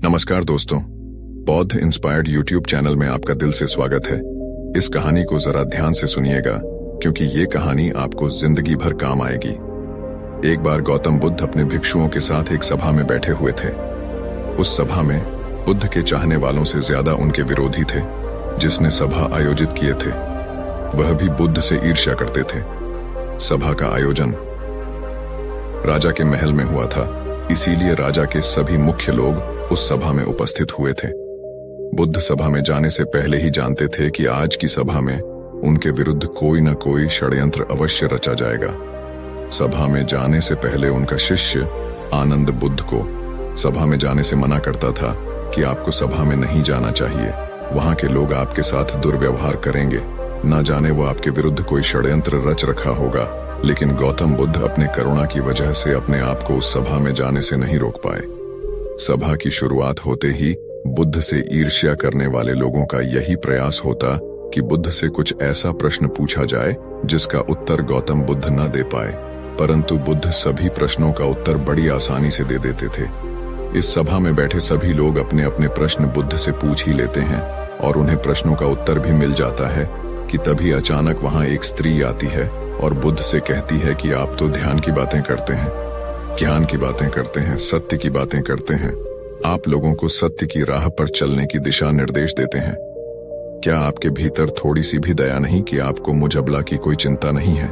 नमस्कार दोस्तों, बौद्ध इंस्पायर्ड यूट्यूब चैनल में आपका दिल से स्वागत है। इस कहानी को जरा ध्यान से सुनिएगा क्योंकि ये कहानी आपको जिंदगी भर काम आएगी। एक बार गौतम बुद्ध अपने भिक्षुओं के साथ एक सभा में बैठे हुए थे। उस सभा में बुद्ध के चाहने वालों से ज्यादा उनके विरोधी थे, जिसने सभा आयोजित किए थे। वह भी बुद्ध से ईर्ष्या करते थे। सभा का आयोजन राजा के महल में हुआ था, इसीलिए राजा के सभी मुख्य लोग उस सभा में उपस्थित हुए थे। बुद्ध सभा में जाने से पहले ही जानते थे कि आज की सभा में उनके विरुद्ध कोई न कोई षड्यंत्र अवश्य रचा जाएगा। सभा में जाने से पहले उनका शिष्य आनंद बुद्ध को सभा में जाने से मना करता था कि आपको सभा में नहीं जाना चाहिए, वहां के लोग आपके साथ दुर्व्यवहार करेंगे, न जाने वो आपके विरुद्ध कोई षड्यंत्र रच रखा होगा। लेकिन गौतम बुद्ध अपने करुणा की वजह से अपने आप को उस सभा में जाने से नहीं रोक पाए। सभा की शुरुआत होते ही बुद्ध से ईर्ष्या करने वाले लोगों का यही प्रयास होता कि बुद्ध से कुछ ऐसा प्रश्न पूछा जाए जिसका उत्तर गौतम बुद्ध न दे पाए, परंतु बुद्ध सभी प्रश्नों का उत्तर बड़ी आसानी से दे देते थे। इस सभा में बैठे सभी लोग अपने अपने प्रश्न बुद्ध से पूछ ही लेते हैं और उन्हें प्रश्नों का उत्तर भी मिल जाता है कि तभी अचानक वहां एक स्त्री आती है और बुद्ध से कहती है कि आप तो ध्यान की बातें करते हैं, ज्ञान की बातें करते हैं, सत्य की बातें करते हैं, आप लोगों को सत्य की राह पर चलने की दिशा निर्देश देते हैं। क्या आपके भीतर थोड़ी सी भी दया नहीं कि आपको मुझ अबला की कोई चिंता नहीं है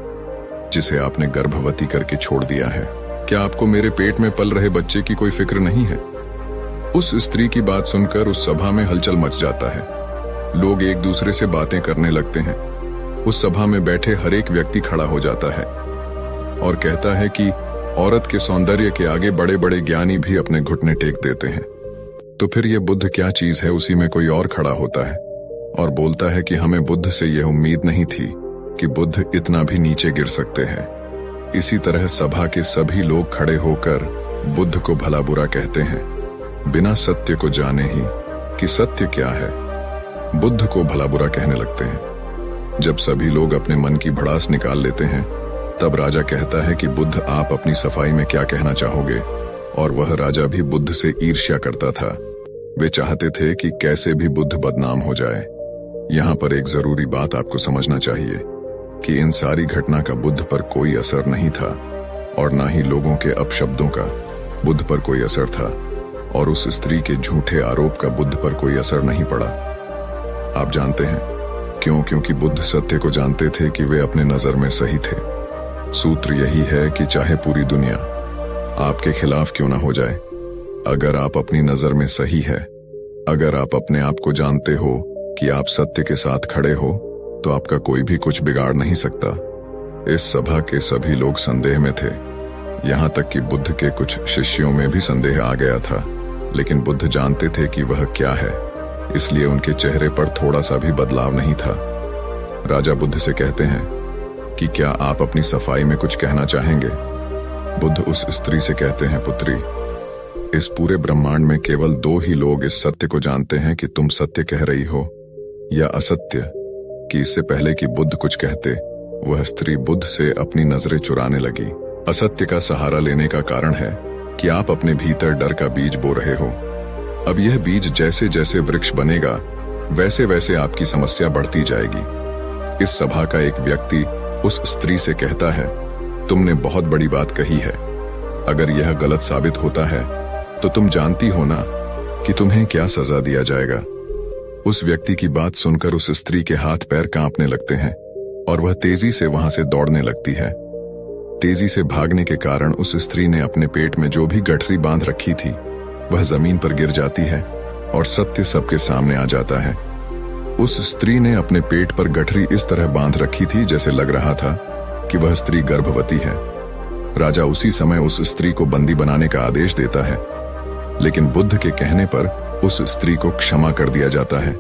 जिसे आपने गर्भवती करके छोड़ दिया है? क्या आपको मेरे पेट में पल रहे बच्चे की कोई फिक्र नहीं है? उस स्त्री की बात सुनकर उस सभा में हलचल मच जाता है। लोग एक दूसरे से बातें करने लगते हैं। उस सभा में बैठे हर एक व्यक्ति खड़ा हो जाता है और कहता है कि औरत के सौंदर्य के आगे बड़े बड़े ज्ञानी भी अपने घुटने टेक देते हैं। तो फिर ये बुद्ध क्या चीज है? उसी में कोई और खड़ा होता है और बोलता है कि हमें बुद्ध से यह उम्मीद नहीं थी कि बुद्ध इतना भी नीचे गिर सकते हैं। इसी तरह सभा के सभी लोग खड़े होकर बुद्ध को भला बुरा कहते हैं, बिना सत्य को जाने ही कि सत्य क्या है, बुद्ध को भला बुरा कहने लगते हैं। जब सभी लोग अपने मन की भड़ास निकाल लेते हैं, तब राजा कहता है कि बुद्ध आप अपनी सफाई में क्या कहना चाहोगे? और वह राजा भी बुद्ध से ईर्ष्या करता था। वे चाहते थे कि कैसे भी बुद्ध बदनाम हो जाए। यहाँ पर एक जरूरी बात आपको समझना चाहिए कि इन सारी घटना का बुद्ध पर कोई असर नहीं था और ना ही लोगों के अपशब्दों का बुद्ध पर कोई असर था, और उस स्त्री के झूठे आरोप का बुद्ध पर कोई असर नहीं पड़ा। आप जानते हैं क्यों? क्योंकि बुद्ध सत्य को जानते थे कि वे अपने नजर में सही थे। सूत्र यही है कि चाहे पूरी दुनिया आपके खिलाफ क्यों ना हो जाए, अगर आप अपनी नजर में सही है, अगर आप अपने आप को जानते हो कि आप सत्य के साथ खड़े हो, तो आपका कोई भी कुछ बिगाड़ नहीं सकता। इस सभा के सभी लोग संदेह में थे, यहाँ तक कि बुद्ध के कुछ शिष्यों में भी संदेह आ गया था। लेकिन बुद्ध जानते थे कि वह क्या है, इसलिए उनके चेहरे पर थोड़ा सा भी बदलाव नहीं था। राजा बुद्ध से कहते हैं कि क्या आप अपनी सफाई में कुछ कहना चाहेंगे? बुद्ध उस स्त्री से कहते हैं, पुत्री, इस पूरे ब्रह्मांड में केवल दो ही लोग इस सत्य को जानते हैं कि तुम सत्य कह रही हो या असत्य। कि इससे पहले कि बुद्ध कुछ कहते, वह स्त्री बुद्ध से अपनी नजरें चुराने लगी। असत्य का सहारा लेने का कारण है कि आप अपने भीतर डर का बीज बो रहे हो। अब यह बीज जैसे जैसे वृक्ष बनेगा, वैसे वैसे आपकी समस्या बढ़ती जाएगी। इस सभा का एक व्यक्ति उस स्त्री से कहता है, तुमने बहुत बड़ी बात कही है। अगर यह गलत साबित होता है तो तुम जानती हो ना कि तुम्हें क्या सजा दिया जाएगा। उस व्यक्ति की बात सुनकर उस स्त्री के हाथ पैर कांपने लगते हैं और वह तेजी से वहां से दौड़ने लगती है। तेजी से भागने के कारण उस स्त्री ने अपने पेट में जो भी गठरी बांध रखी थी, वह जमीन पर गिर जाती है और सत्य सबके सामने आ जाता है। उस स्त्री ने अपने पेट पर गठरी इस तरह बांध रखी थी जैसे लग रहा था कि वह स्त्री गर्भवती है। राजा उसी समय उस स्त्री को बंदी बनाने का आदेश देता है, लेकिन बुद्ध के कहने पर उस स्त्री को क्षमा कर दिया जाता है।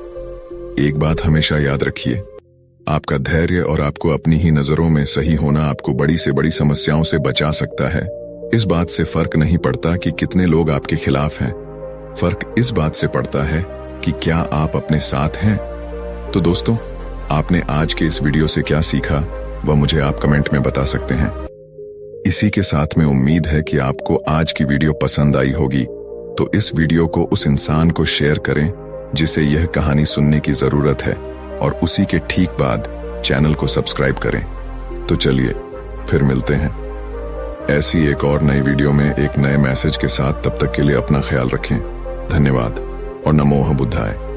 एक बात हमेशा याद रखिए, आपका धैर्य और आपको अपनी ही नजरों में सही होना आपको बड़ी से बड़ी समस्याओं से बचा सकता है। इस बात से फर्क नहीं पड़ता कि कितने लोग आपके खिलाफ हैं, फर्क इस बात से पड़ता है कि क्या आप अपने साथ हैं। तो दोस्तों, आपने आज के इस वीडियो से क्या सीखा वह मुझे आप कमेंट में बता सकते हैं। इसी के साथ में उम्मीद है कि आपको आज की वीडियो पसंद आई होगी। तो इस वीडियो को उस इंसान को शेयर करें जिसे यह कहानी सुनने की जरूरत है, और उसी के ठीक बाद चैनल को सब्सक्राइब करें। तो चलिए फिर मिलते हैं ऐसी एक और नई वीडियो में एक नए मैसेज के साथ। तब तक के लिए अपना ख्याल रखें। धन्यवाद और नमो बुद्धाय।